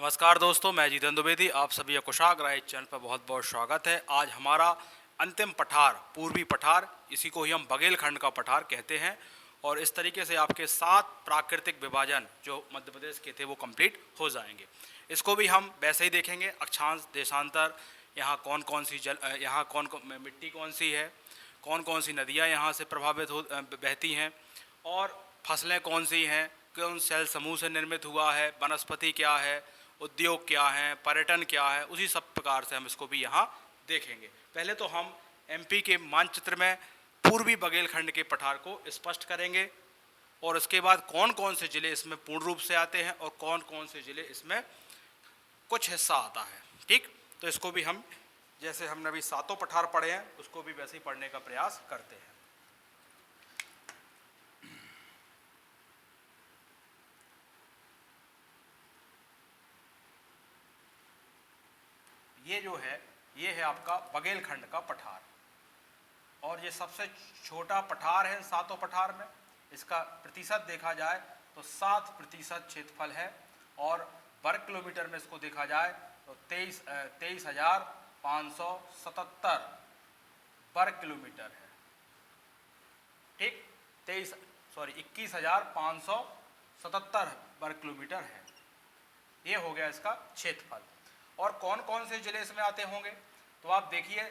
नमस्कार दोस्तों, मैं जितेंद्र द्विवेदी। आप सभी का कुशाग्र इस चैनल पर बहुत बहुत स्वागत है। आज हमारा अंतिम पठार पूर्वी पठार, इसी को ही हम बघेलखंड का पठार कहते हैं। और इस तरीके से आपके 7 प्राकृतिक विभाजन जो मध्य प्रदेश के थे वो कंप्लीट हो जाएंगे। इसको भी हम वैसे ही देखेंगे, अक्षांश, देशांतर, यहाँ कौन कौन सी मिट्टी कौन सी है, कौन कौन सी नदियाँ यहाँ से बहती हैं, और फसलें कौन सी हैं, कौन सेल समूह से निर्मित हुआ है, वनस्पति क्या है, उद्योग क्या हैं, पर्यटन क्या है, उसी सब प्रकार से हम इसको भी यहाँ देखेंगे। पहले तो हम एमपी के मानचित्र में पूर्वी बघेलखंड के पठार को स्पष्ट करेंगे, और उसके बाद कौन कौन से जिले इसमें पूर्ण रूप से आते हैं और कौन कौन से जिले इसमें कुछ हिस्सा आता है। ठीक, तो इसको भी हम, जैसे हमने अभी 7 पठार पढ़े हैं, उसको भी वैसे ही पढ़ने का प्रयास करते हैं। ये जो है, ये है आपका बघेलखंड का पठार, और ये सबसे छोटा पठार है 7 पठार में। इसका प्रतिशत देखा जाए तो 7% क्षेत्रफल है, और वर्ग किलोमीटर में इसको देखा जाए तो 23,577 वर्ग किलोमीटर है। ठीक, 21,577 वर्ग किलोमीटर है। ये हो गया इसका क्षेत्रफल। और कौन कौन से जिले इसमें आते होंगे, तो आप देखिए,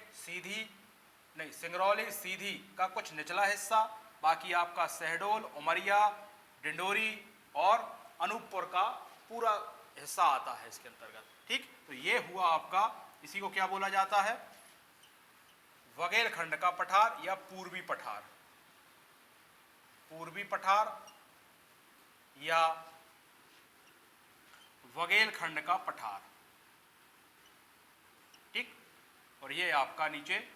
सिंगरौली सीधी का कुछ निचला हिस्सा, बाकी आपका शहडोल, उमरिया, डिंडोरी और अनूपपुर का पूरा हिस्सा आता है इसके अंतर्गत। ठीक, तो ये हुआ आपका, इसी को क्या बोला जाता है, बघेलखंड का पठार या पूर्वी पठार। पूर्वी पठार या बघेलखंड का पठार। ठीक, और ये आपका नीचे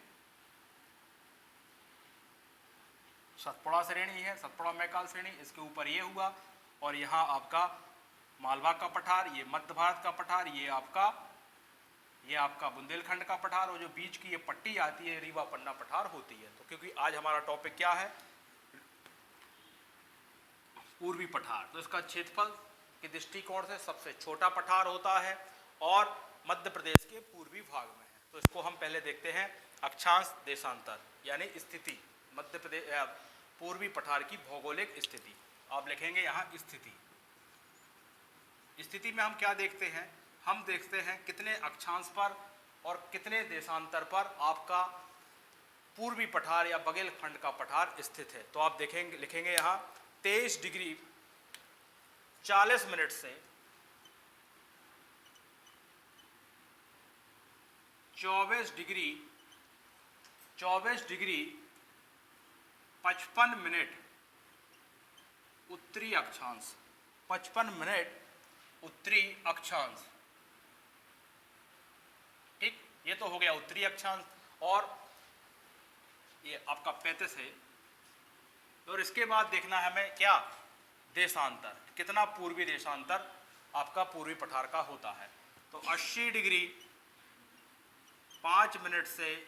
सतपुड़ा श्रेणी है, सतपुड़ा मैकाल श्रेणी, इसके ऊपर ये हुआ, और यहाँ आपका मालवा का पठार, ये मध्य भारत का पठार, ये आपका बुंदेलखंड का पठार, और जो बीच की ये पट्टी आती है रीवा पन्ना पठार होती है। तो क्योंकि आज हमारा टॉपिक क्या है, पूर्वी पठार, तो इसका क्षेत्रफल के दृष्टिकोण से सबसे छोटा पठार होता है और मध्य प्रदेश के पूर्वी भाग में है। तो इसको हम पहले देखते हैं, अक्षांश देशांतर यानी स्थिति, मध्य प्रदेश पूर्वी पठार की भौगोलिक स्थिति। आप लिखेंगे यहाँ स्थिति। स्थिति में हम क्या देखते हैं, हम देखते हैं कितने अक्षांश पर और कितने देशांतर पर आपका पूर्वी पठार या बघेलखंड का पठार स्थित है। तो आप देखेंगे, लिखेंगे यहाँ 23 डिग्री 40 मिनट से 24 डिग्री 55 मिनट उत्तरी अक्षांश, 55 मिनट उत्तरी अक्षांश। ठीक, ये तो हो गया उत्तरी अक्षांश, और ये आपका 35 है। और इसके बाद देखना है हमें क्या, देशांतर, कितना पूर्वी देशांतर आपका पूर्वी पठार का होता है। तो 80 डिग्री 5 मिनट से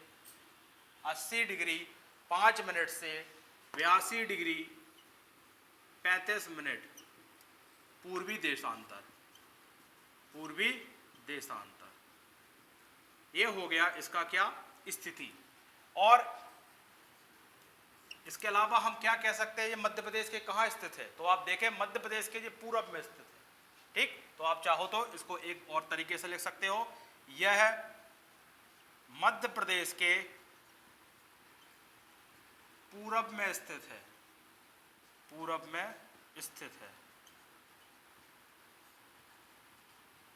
80 डिग्री 5 मिनट से 82 डिग्री 35 मिनट पूर्वी देशांतर, पूर्वी देशांतर। ये हो गया इसका क्या, स्थिति। और इसके अलावा हम क्या कह सकते हैं, ये मध्य प्रदेश के कहाँ स्थित है, तो आप देखें मध्य प्रदेश के ये पूरब में स्थित है। ठीक, तो आप चाहो तो इसको एक और तरीके से लिख सकते हो, यह मध्य प्रदेश के पूरब में स्थित है, पूरब में स्थित है।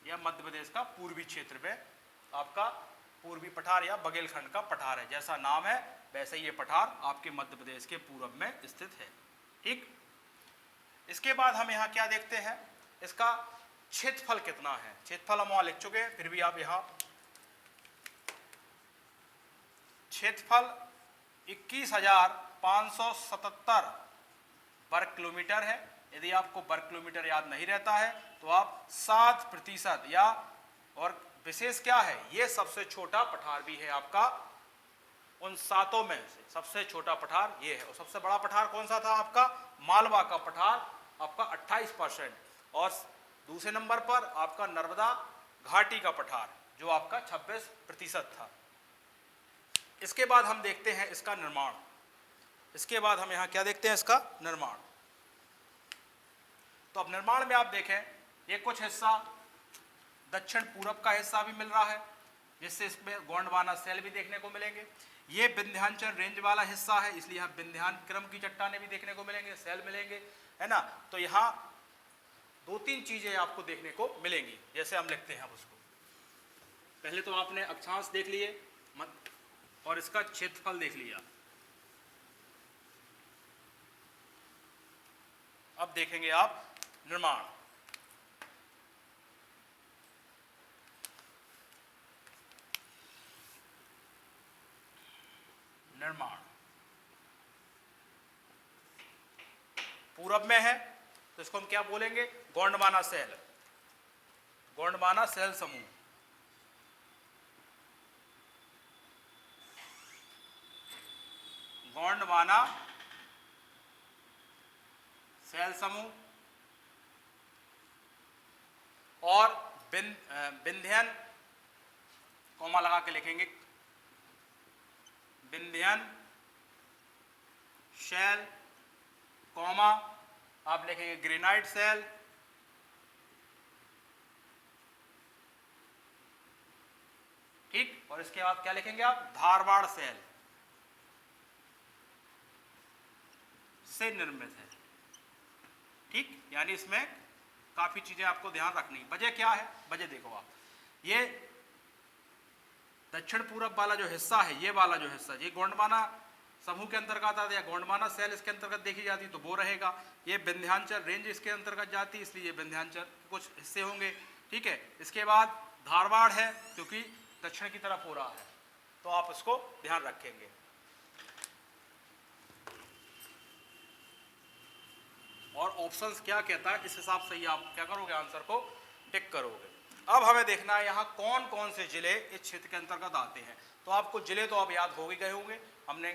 यह मध्य प्रदेश का पूर्वी क्षेत्र में आपका पूर्वी पठार या बघेलखंड का पठार है। जैसा नाम है वैसे ये पठार आपके मध्य प्रदेश के पूरब में स्थित है। ठीक, इसके बाद हम यहाँ क्या देखते हैं, इसका क्षेत्रफल कितना है। क्षेत्रफल हम वहां लिख चुके हैं, फिर भी आप यहाँ क्षेत्रफल 21,577 वर्ग किलोमीटर है। यदि आपको वर्ग किलोमीटर याद नहीं रहता है तो आप 7% या, और विशेष क्या है, ये सबसे छोटा पठार भी है आपका, उन 7 में से सबसे छोटा पठार ये है। और सबसे बड़ा पठार कौन सा था आपका, मालवा का पठार आपका 28%, और दूसरे नंबर पर आपका नर्मदा घाटी का पठार जो आपका 26% था। इसके बाद हम देखते हैं इसका निर्माण। इसके बाद हम यहाँ क्या देखते हैं, इसका निर्माण। तो अब निर्माण में आप देखें, ये कुछ हिस्सा दक्षिण पूरब का हिस्सा भी मिल रहा है, जिससे इसमें गोंडवाना सेल भी देखने को मिलेंगे। ये विंध्याचल रेंज वाला हिस्सा है, इसलिए यहाँ विंध्याक्रम की चट्टानें भी देखने को मिलेंगे, सेल मिलेंगे, है ना। तो यहाँ 2-3 चीजें आपको देखने को मिलेंगी। जैसे हम लिखते हैं उसको, पहले तो आपने अक्षांश देख लिए और इसका क्षेत्रफल देख लिया। अब देखेंगे आप निर्माण। निर्माण पूरब में है तो इसको हम क्या बोलेंगे, गोंडवाना सेल, गोंडवाना सेल समूह। गोंडवाना सेल समूह। और विंध्यन कोमा लगा के लिखेंगे, विंध्यन शेल कॉमा आप लिखेंगे ग्रेनाइट सेल, ठीक। और इसके बाद क्या लिखेंगे आप, धारवाड़ सेल से निर्मित है, ठीक। यानी इसमें काफी चीजें आपको ध्यान रखनी। वजह क्या है, वजह देखो आप, ये दक्षिण पूरब वाला जो हिस्सा है, ये वाला जो हिस्सा, ये गोंडवाना समूह के अंतर्गत आता है, या गोंडवाना सेल इसके अंतर्गत देखी जाती तो वो रहेगा। ये विंध्याचल रेंज इसके अंतर्गत जाती, इसलिए विंध्याचल कुछ हिस्से होंगे, ठीक है। इसके बाद धारवाड़ है क्योंकि दक्षिण की तरफ हो रहा है, तो आप इसको ध्यान रखेंगे। और ऑप्शंस क्या कहता है, इस हिसाब से ही आप क्या करोगे, आंसर को टिक करोगे। अब हमें देखना है यहाँ कौन कौन से जिले इस क्षेत्र के अंतर्गत आते हैं। तो आपको जिले तो अब याद हो ही गए होंगे, हमने,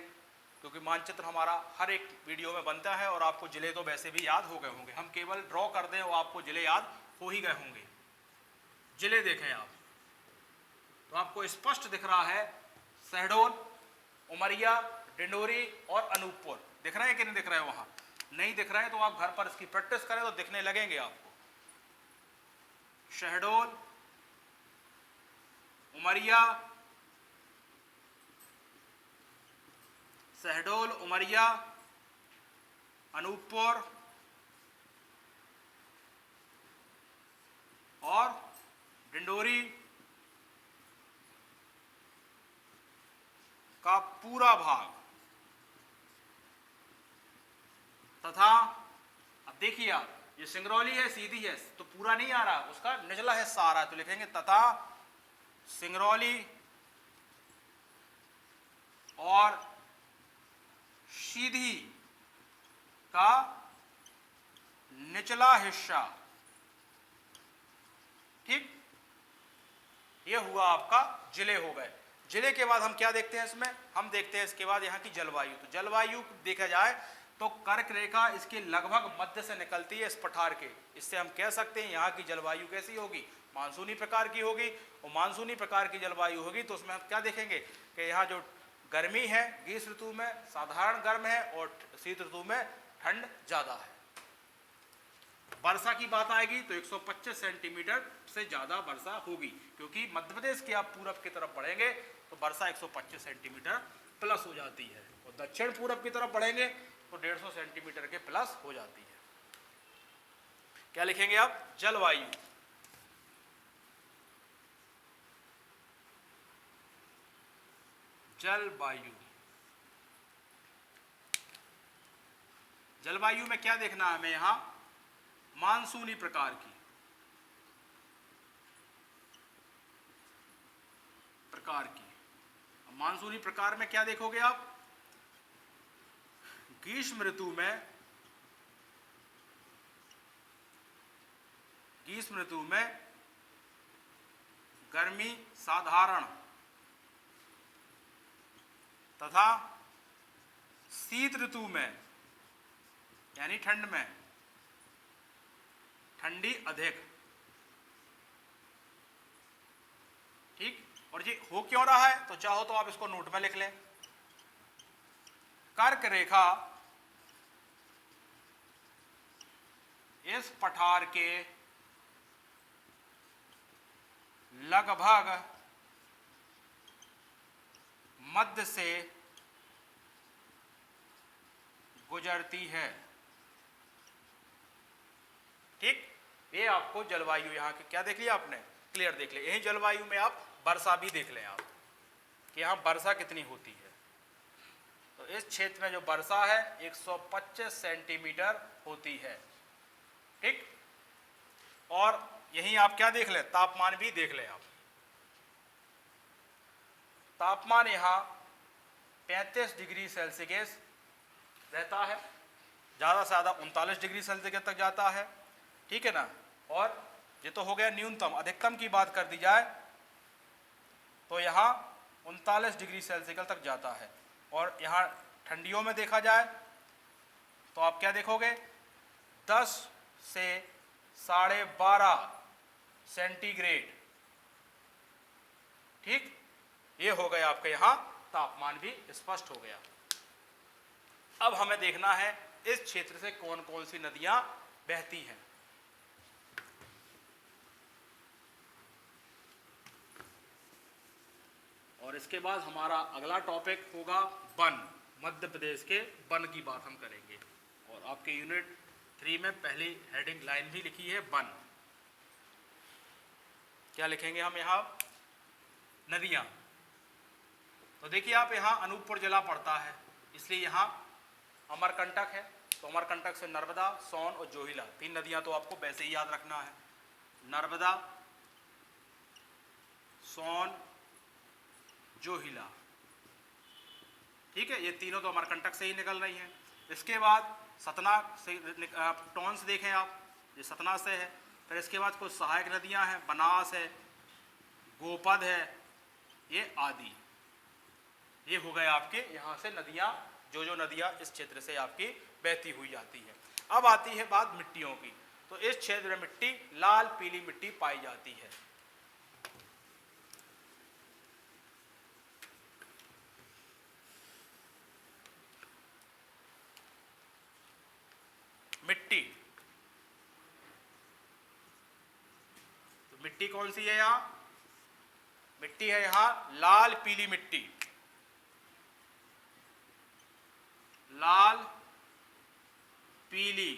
क्योंकि मानचित्र हमारा हर एक वीडियो में बनता है और आपको जिले तो वैसे भी याद हो गए होंगे। हम केवल ड्रॉ कर दें और आपको जिले याद हो ही गए होंगे। जिले देखें आप तो आपको स्पष्ट दिख रहा है, शहडोल, उमरिया, डिंडोरी और अनूपपुर दिख रहे हैं कि नहीं दिख रहे हैं। वहां नहीं दिख रहे हैं तो आप घर पर इसकी प्रैक्टिस करें तो दिखने लगेंगे आपको। शहडोल, उमरिया, शहडोल, उमरिया, अनूपपुर और डिंडोरी का पूरा भाग तथा, अब देखिए आप, ये सिंगरौली है, सीधी है तो पूरा नहीं आ रहा, उसका निचला हिस्सा आ रहा है, तो लिखेंगे तथा सिंगरौली और सीधी का निचला हिस्सा, ठीक। ये हुआ आपका जिले हो गए। जिले के बाद हम क्या देखते हैं इसमें, हम देखते हैं इसके बाद यहाँ की जलवायु। तो जलवायु देखा जाए तो कर्क रेखा इसके लगभग मध्य से निकलती है इस पठार के। इससे हम कह सकते हैं यहाँ की जलवायु कैसी होगी, मानसूनी प्रकार की होगी। और मानसूनी प्रकार की जलवायु होगी तो उसमें हम क्या देखेंगे कि यहाँ जो गर्मी है ग्रीष्म ऋतु में साधारण गर्म है और शीत ऋतु में ठंड ज़्यादा है। वर्षा की बात आएगी तो 125 सेंटीमीटर से ज़्यादा वर्षा होगी, क्योंकि मध्य प्रदेश के आप पूरब की तरफ बढ़ेंगे तो वर्षा 125 सेंटीमीटर प्लस हो जाती है, और दक्षिण पूरब की तरफ बढ़ेंगे तो 150 सेंटीमीटर के प्लस हो जाती है। क्या लिखेंगे आप, जलवायु। जलवायु, जलवायु में क्या देखना है हमें, यहां मानसूनी प्रकार की, मानसूनी प्रकार में क्या देखोगे आप, ग्रीष्म ऋतु में गर्मी साधारण तथा शीत ऋतु में यानी ठंड में ठंडी अधिक। और ये हो क्यों रहा है, तो चाहो तो आप इसको नोट में लिख लें। कर्क रेखा इस पठार के लगभग मध्य से गुजरती है। ठीक, ये आपको जलवायु यहाँ की क्या देख लिया आपने, क्लियर देख लिया। यही जलवायु में आप वर्षा भी देख लें आप कि यहाँ वर्षा कितनी होती है। तो इस क्षेत्र में जो वर्षा है 125 सेंटीमीटर होती है। ठीक, और यहीं आप क्या देख लें, तापमान भी देख लें आप। तापमान यहाँ 35 डिग्री सेल्सियस रहता है, ज़्यादा से ज़्यादा 39 डिग्री सेल्सियस तक जाता है। ठीक है ना। और ये तो हो गया न्यूनतम। अधिकतम की बात कर दी जाए तो यहाँ 39 डिग्री सेल्सियस तक जाता है। और यहाँ ठंडियों में देखा जाए तो आप क्या देखोगे, 10 से 12.5 सेंटीग्रेड। ठीक, ये हो गया आपके यहाँ तापमान भी स्पष्ट हो गया। अब हमें देखना है इस क्षेत्र से कौन कौन सी नदियां बहती हैं। और इसके बाद हमारा अगला टॉपिक होगा वन। मध्य प्रदेश के वन की बात हम करेंगे। और आपके यूनिट 3 में पहली हेडिंग लाइन भी लिखी है वन। क्या लिखेंगे हम यहाँ, नदियाँ। तो देखिए आप यहाँ अनूपपुर जिला पड़ता है, इसलिए यहाँ अमरकंटक है। तो अमरकंटक से नर्मदा, सोन और जोहिला, 3 नदियाँ तो आपको वैसे ही याद रखना है। नर्मदा, सोन, जोहिला। ठीक है, ये तीनों तो अमरकंटक से ही निकल रही हैं। इसके बाद सतना से टॉन्स देखें आप, ये सतना से है। फिर इसके बाद कुछ सहायक नदियां हैं, बनास है, गोपद है, ये आदि। ये हो गए आपके यहाँ से नदियां, जो नदियां इस क्षेत्र से आपकी बहती हुई आती है। अब आती है बात मिट्टियों की। तो इस क्षेत्र में मिट्टी लाल पीली मिट्टी पाई जाती है। मिट्टी, तो मिट्टी कौन सी है यहाँ, मिट्टी है यहाँ लाल पीली मिट्टी। लाल पीली।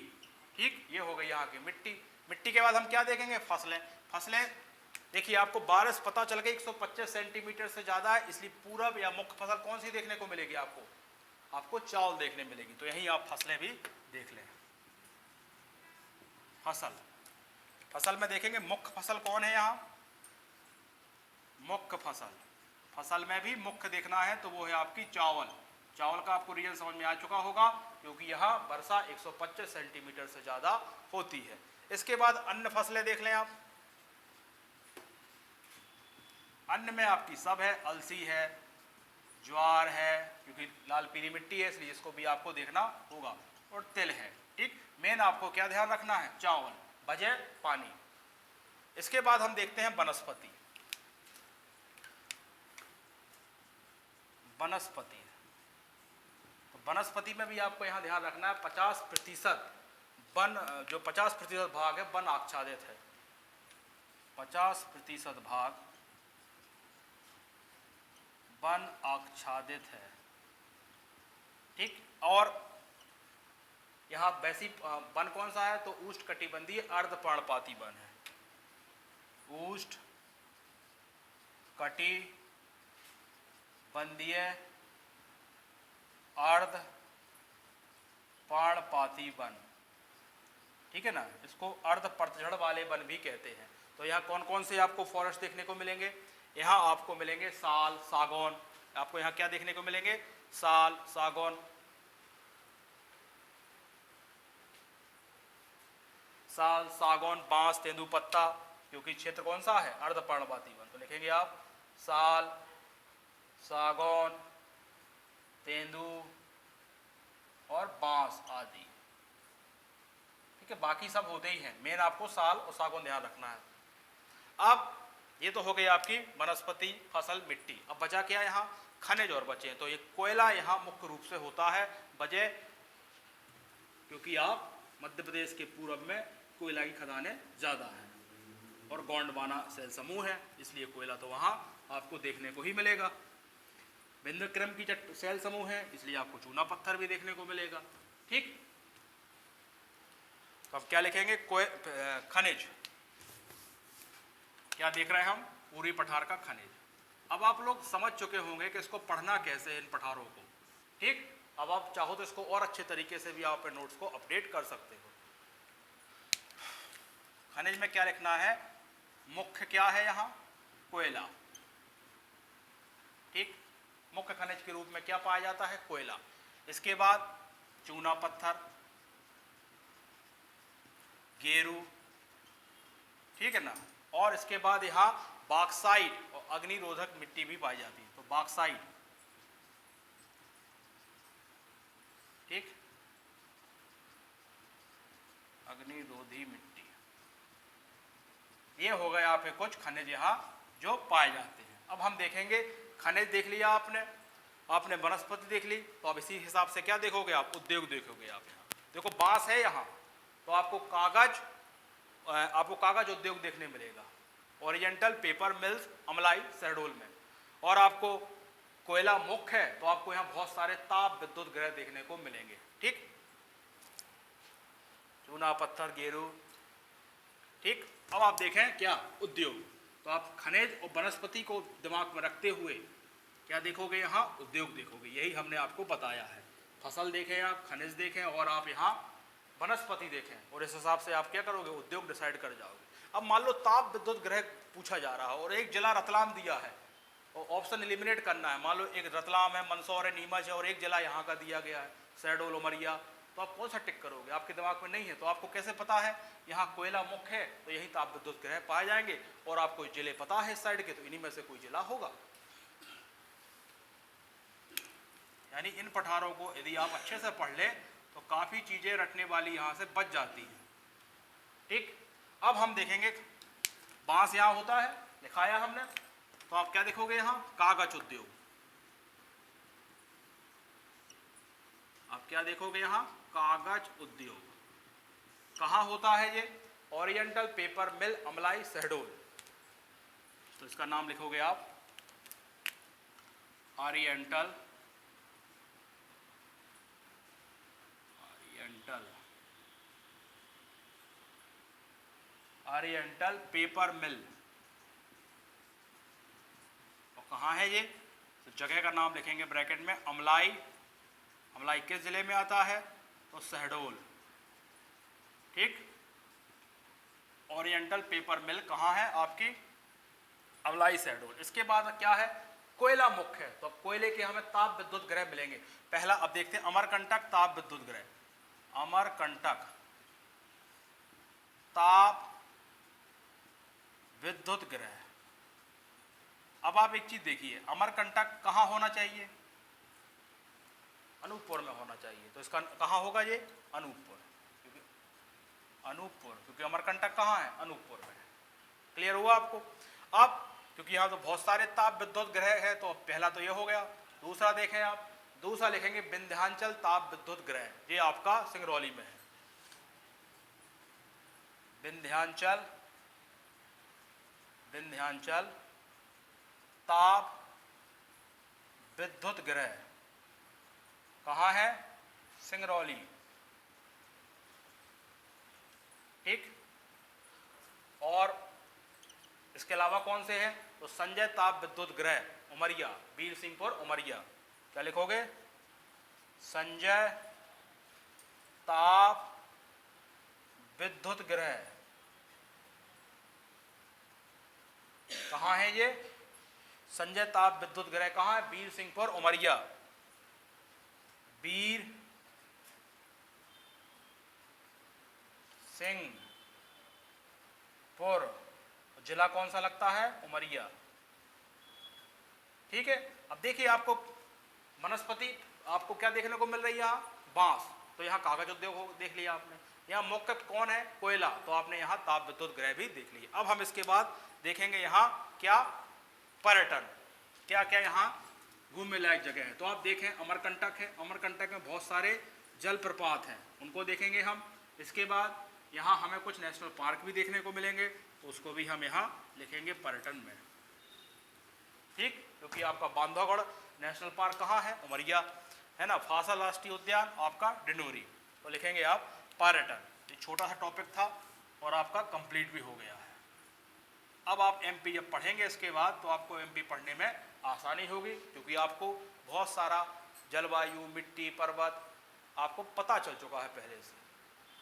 ठीक, ये हो गई यहाँ की मिट्टी। मिट्टी के बाद हम क्या देखेंगे, फसलें। फसलें देखिए आपको बारिश पता चल गई 125 सेंटीमीटर से ज्यादा है, इसलिए पूरब या मुख्य फसल कौन सी देखने को मिलेगी आपको, आपको चावल देखने मिलेगी। तो यहीं आप फसलें भी देख लें। फसल, फसल में देखेंगे मुख्य फसल कौन है यहाँ, मुख्य फसल। फसल में भी मुख्य देखना है तो वो है आपकी चावल। चावल का आपको रीजन समझ में आ चुका होगा, क्योंकि यहाँ वर्षा 125 सेंटीमीटर से ज्यादा होती है। इसके बाद अन्य फसलें देख लें आप। अन्य में आपकी सब है, अलसी है, ज्वार है, क्योंकि लाल पीली मिट्टी है इसलिए इसको भी आपको देखना होगा, और तिल है। ठीक, मेन आपको क्या ध्यान रखना है, चावल बजाय पानी। इसके बाद हम देखते हैं वनस्पति। वनस्पति, तो वनस्पति में भी आपको यहाँ ध्यान रखना है 50% वन, जो 50% भाग है वन आच्छादित है। 50% भाग वन आच्छादित है। ठीक, और यहाँ वैसी वन कौन सा है, तो उष्णकटिबंधीय अर्धपर्णपाती वन है। उष्ण कटिबंधीय अर्धपर्णपाती वन। ठीक है ना, इसको अर्ध पतझड़ वाले वन भी कहते हैं। तो यहाँ कौन कौन से आपको फॉरेस्ट देखने को मिलेंगे, यहाँ आपको मिलेंगे साल, सागौन। आपको यहाँ क्या देखने को मिलेंगे, साल, सागौन, साल, सागौन, बांस, तेंदुपत्ता, क्योंकि क्षेत्र कौन सा है, अर्धपर्णपाती वन। तो लिखेंगे आप साल, सागौन, तेंदु और बांस आदि। ठीक है, बाकी सब होते ही हैं, मेन आपको साल और सागौन ध्यान रखना है। अब ये तो हो गई आपकी वनस्पति, फसल, मिट्टी। अब बचा क्या यहाँ, खनिज और बचे। तो ये कोयला यहाँ मुख्य रूप से होता है, वजह क्योंकि आप मध्य प्रदेश के पूर्व में कोयला की खदानें ज़्यादा हैं और गोंडवाना सेल समूह है, इसलिए कोयला तो वहाँ आपको देखने को ही मिलेगा। बिंदक्रम की सेल समूह है, इसलिए आपको चूना पत्थर भी देखने को मिलेगा। ठीक, तो अब क्या लिखेंगे, खनिज। क्या देख रहे हैं हम, पूर्वी पठार का खनिज। अब आप लोग समझ चुके होंगे कि इसको पढ़ना कैसे है इन पठारों को। ठीक, अब आप चाहो तो इसको और अच्छे तरीके से भी आप अपने नोट्स को अपडेट कर सकते हो। खनिज में क्या लिखना है, मुख्य क्या है यहाँ, कोयला। ठीक, मुख्य खनिज के रूप में क्या पाया जाता है, कोयला। इसके बाद चूना पत्थर, गेरू, ठीक है ना, और इसके बाद यहाँ बॉक्साइट और अग्निरोधक मिट्टी भी पाई जाती है। तो बॉक्साइट, ठीक, अग्निरोधी मिट्टी, ये हो गए आपके कुछ खनिज यहाँ जो पाए जाते हैं। अब हम देखेंगे, खनिज देख लिया आपने वनस्पति देख ली, तो अब इसी हिसाब से क्या देखोगे आप, उद्योग देखोगे आप। यहाँ देखो बांस है यहाँ, तो आपको कागज उद्योग देखने मिलेगा, oriental paper mills Amlai Shahdol में। और आपको कोयला मुख्य है, तो आपको यहाँ बहुत सारे ताप विद्युत गृह देखने को मिलेंगे। ठीक, चूना पत्थर, गेरू। ठीक, अब आप देखें क्या, उद्योग। तो आप खनिज और वनस्पति को दिमाग में रखते हुए क्या देखोगे, यहाँ उद्योग देखोगे। यही हमने आपको बताया है, फसल देखें आप, खनिज देखें और आप यहाँ वनस्पति देखें, और इस हिसाब से आप क्या करोगे, उद्योग डिसाइड कर जाओगे। अब मान लो ताप विद्युत गृह पूछा जा रहा है और एक जिला रतलाम दिया है और ऑप्शन एलिमिनेट करना है। मान लो एक रतलाम है, मंदसौर है, नीमच है और एक जिला यहाँ का दिया गया है, शहडोल, उमरिया, तो आप कौन सा टिक करोगे, आपके दिमाग में नहीं है। तो आपको कैसे पता है, यहाँ कोयला मुख्य है तो यही ताप विद्युत गृह पाए जाएंगे, और आपको जिले पता है इस साइड के, तो इन्हीं में से कोई जिला होगा। यानी इन पठारों को यदि आप अच्छे से पढ़ लें तो काफ़ी चीज़ें रटने वाली यहाँ से बच जाती हैं। ठीक, अब हम देखेंगे, बांस यहाँ होता है, दिखाया हमने, तो आप क्या देखोगे यहाँ, कागज उद्योग। आप क्या देखोगे यहाँ, कागज उद्योग। कहाँ होता है ये, ओरिएंटल पेपर मिल अमलाई शहडोल। तो इसका नाम लिखोगे आप, ओरिएंटल पेपर मिल। और कहाँ है ये, तो जगह का नाम लिखेंगे ब्रैकेट में, अमलाई। अमलाई किस जिले में आता है, तो शहडोल। ठीक, ओरिएंटल पेपर मिल कहाँ है आपकी, अमलाई शहडोल। इसके बाद क्या है, कोयला मुख्य है, तो अब कोयले के हमें ताप विद्युत गृह मिलेंगे। पहला अब देखते हैं, अमरकंटक ताप विद्युत गृह। अमरकंटक ताप विद्युत गृह। अब आप एक चीज देखिए, अमरकंटक कहाँ होना चाहिए, अनूपपुर में होना चाहिए। तो इसका कहाँ होगा ये, अनूपपुर, क्योंकि अमरकंटक कहाँ है, अनूपपुर में। क्लियर हुआ आपको। अब क्योंकि यहाँ तो बहुत सारे ताप विद्युत गृह है, तो पहला तो ये हो गया। दूसरा देखें आप, दूसरा लिखेंगे विंध्याचल ताप विद्युत गृह, ये आपका सिंगरौली में है। विंध्याचल ताप विद्युत गृह कहाँ है, सिंगरौली। ठीक, और इसके अलावा कौन से हैं, तो संजय ताप विद्युत गृह उमरिया, वीर सिंहपुर उमरिया। क्या लिखोगे, संजय ताप विद्युत गृह कहाँ है ये, संजय ताप विद्युत गृह कहाँ है, वीर सिंहपुर उमरिया। वीर सिंहपुर, जिला कौन सा लगता है, उमरिया। ठीक है, अब देखिए आपको वनस्पति आपको क्या देखने को मिल रही है, यहाँ बांस, तो यहाँ कागज उद्योग देख लिया आपने। यहाँ मुख्य कौन है? कोयला। तो आपने यहाँ ताप विद्युत गृह भी देख लिया। अब हम इसके बाद देखेंगे यहाँ क्या पर्यटन, क्या क्या यहाँ घूमने लायक जगह है। तो आप देखें अमरकंटक है, अमरकंटक में बहुत सारे जलप्रपात हैं, उनको देखेंगे हम। इसके बाद यहाँ हमें कुछ नेशनल पार्क भी देखने को मिलेंगे, तो उसको भी हम यहाँ लिखेंगे पर्यटन में, ठीक। क्योंकि आपका बांधवगढ़ नेशनल पार्क कहाँ है? उमरिया है ना। फासल राष्ट्रीय उद्यान आपका डिंडोरी, तो लिखेंगे आप पर्यटन। ये छोटा सा टॉपिक था और आपका कंप्लीट भी हो गया है। अब आप एमपी जब पढ़ेंगे इसके बाद, तो आपको एमपी पढ़ने में आसानी होगी, क्योंकि आपको बहुत सारा जलवायु, मिट्टी, पर्वत आपको पता चल चुका है पहले से।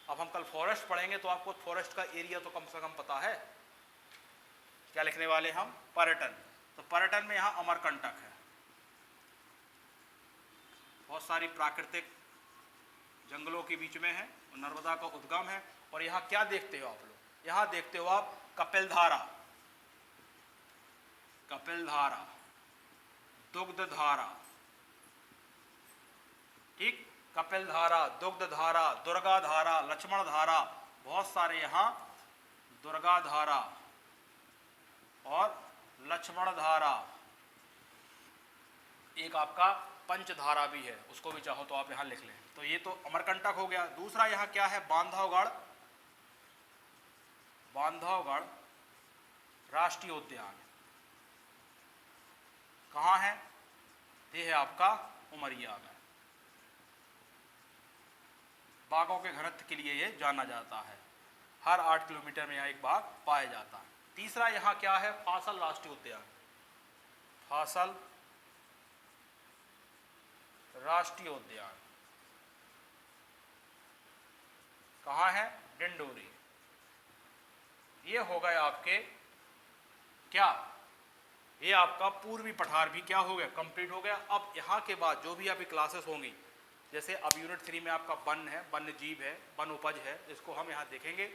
अब हम कल फॉरेस्ट पढ़ेंगे, तो आपको फॉरेस्ट का एरिया तो कम से कम पता है। क्या लिखने वाले हम? पर्यटन। तो पर्यटन में यहाँ अमरकंटक है, बहुत सारी प्राकृतिक जंगलों के बीच में है, नर्मदा का उद्गम है। और यहाँ क्या देखते हो आप लोग? यहाँ देखते हो आप कपिलधारा, कपिलधारा, दुग्धधारा, ठीक। कपिलधारा, दुग्धधारा, दुर्गाधारा, लक्ष्मणधारा, बहुत सारे यहाँ दुर्गाधारा और लक्ष्मणधारा। एक आपका पंचधारा भी है, उसको भी चाहो तो आप यहाँ लिख लें। तो ये तो अमरकंटक हो गया। दूसरा यहाँ क्या है? बांधवगढ़, बांधवगढ़ राष्ट्रीय उद्यान। कहाँ है? ये है आपका उमरिया में। बाघों के घनत्व के लिए ये जाना जाता है, हर 8 किलोमीटर में यहाँ एक बाघ पाया जाता है। तीसरा यहाँ क्या है? फासल राष्ट्रीय उद्यान, फासल राष्ट्रीय उद्यान कहाँ है? डिंडोरी। ये हो गए आपके क्या? ये आपका पूर्वी पठार भी क्या हो गया? कंप्लीट हो गया। अब यहाँ के बाद जो भी आपकी क्लासेस होंगी, जैसे अब यूनिट 3 में आपका वन है, वन्य जीव है, वन उपज है, इसको हम यहाँ देखेंगे।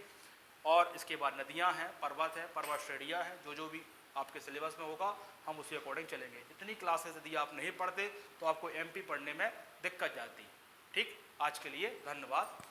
और इसके बाद नदियाँ हैं, पर्वत है, पर्वत श्रेणियाँ हैं, जो जो भी आपके सिलेबस में होगा हम उसी अकॉर्डिंग चलेंगे। इतनी क्लासेस यदि आप नहीं पढ़ते तो आपको एमपी पढ़ने में दिक्कत जाती है, ठीक। आज के लिए धन्यवाद।